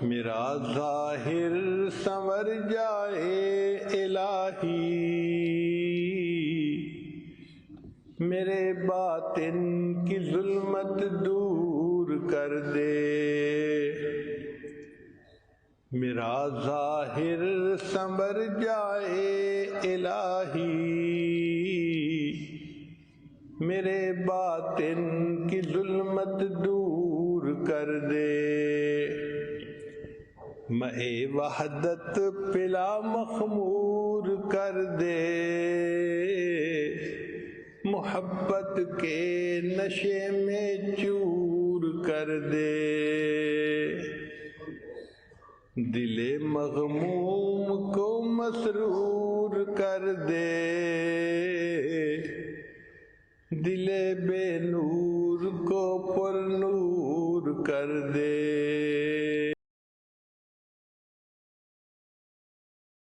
میرا ظاہر سنور جائے الہی، میرے باطن کی ظلمت دور کر دے۔ میرا ظاہر سنور جائے الہی، میرے باطن کی ظلمت دور کر دے۔ مے وحدت پلا مخمور کر دے، محبت کے نشے میں چور کر دے۔ دل مغموم کو مسرور کر دے،